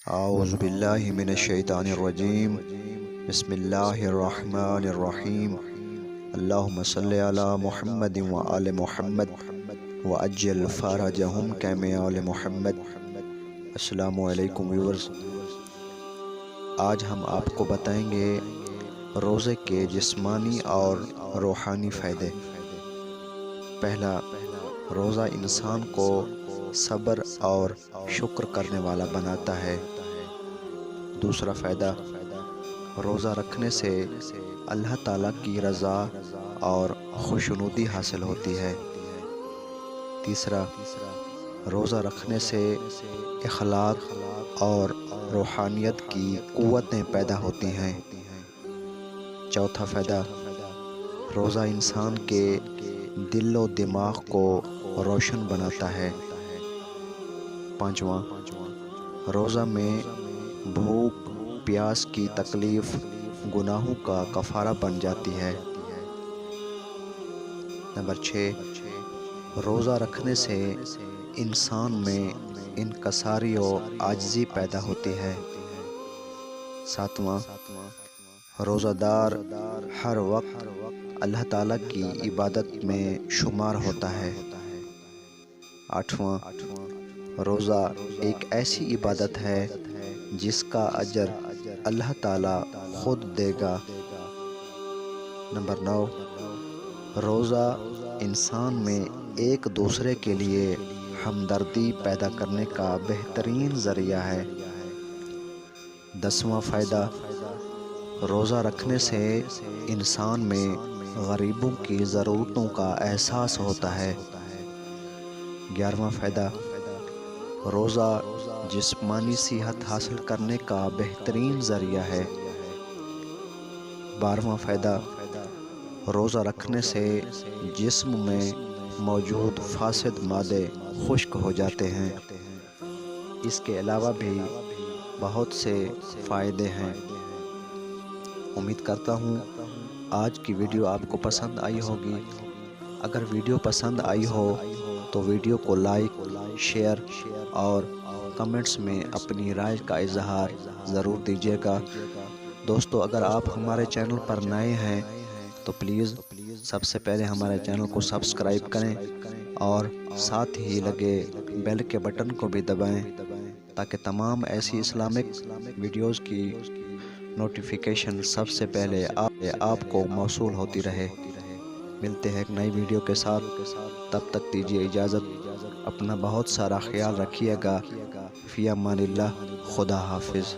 اعوذ باللہ من الشیطان الرجیم بسم اللہ الرحمن الرحیم اللہم صلی علی محمد وآل محمد وعجل فرجہم کما آل محمد۔ السلام علیکم ویورز، آج ہم آپ کو بتائیں گے روزے کے جسمانی اور روحانی فائدے۔ پہلا، روزہ انسان کو صبر اور شکر کرنے والا بناتا ہے۔ دوسرا فائدہ، روزہ رکھنے سے اللہ تعالیٰ کی رضا اور خوشنودی حاصل ہوتی ہے۔ تیسرا، روزہ رکھنے سے اخلاق اور روحانیت کی قوتیں پیدا ہوتی ہیں۔ چوتھا فائدہ، روزہ انسان کے دل و دماغ کو روشن بناتا ہے۔ پانچواں، روزہ میں بھوک پیاس کی تکلیف گناہوں کا کفارہ بن جاتی ہے۔ نمبر 6، روزہ رکھنے سے انسان میں انکساری و عاجزی پیدا ہوتی ہے۔ ساتواں، روزہ دار ہر وقت اللہ تعالیٰ کی عبادت میں شمار ہوتا ہے۔ آٹھواں، روزہ ایک ایسی عبادت ہے جس کا اجر اللہ تعالیٰ خود دے گا۔ نمبر 9، روزہ انسان میں ایک دوسرے کے لیے ہمدردی پیدا کرنے کا بہترین ذریعہ ہے۔ 10واں فائدہ، روزہ رکھنے سے انسان میں غریبوں کی ضرورتوں کا احساس ہوتا ہے۔ 11واں فائدہ، روزہ جسمانی صحت حاصل کرنے کا بہترین ذریعہ ہے۔ 12واں فائدہ، روزہ رکھنے سے جسم میں موجود فاسد مادے خشک ہو جاتے ہیں۔ اس کے علاوہ بھی بہت سے فائدے ہیں۔ امید کرتا ہوں آج کی ویڈیو آپ کو پسند آئی ہوگی۔ اگر ویڈیو پسند آئی ہو تو ویڈیو کو لائک، شیئر اور کمنٹس میں اپنی رائے کا اظہار ضرور دیجیے گا۔ دوستو، اگر آپ ہمارے چینل پر نئے ہیں تو پلیز سب سے پہلے ہمارے چینل کو سبسکرائب کریں اور ساتھ ہی لگے بیل کے بٹن کو بھی دبائیں تاکہ تمام ایسی اسلامک ویڈیوز کی نوٹیفیکیشن سب سے پہلے آپ کو موصول ہوتی رہے۔ ملتے ہیں ایک نئی ویڈیو کے ساتھ، تب تک دیجیے اجازت۔ اپنا بہت سارا خیال رکھیے گا۔ فی امان اللہ، خدا حافظ۔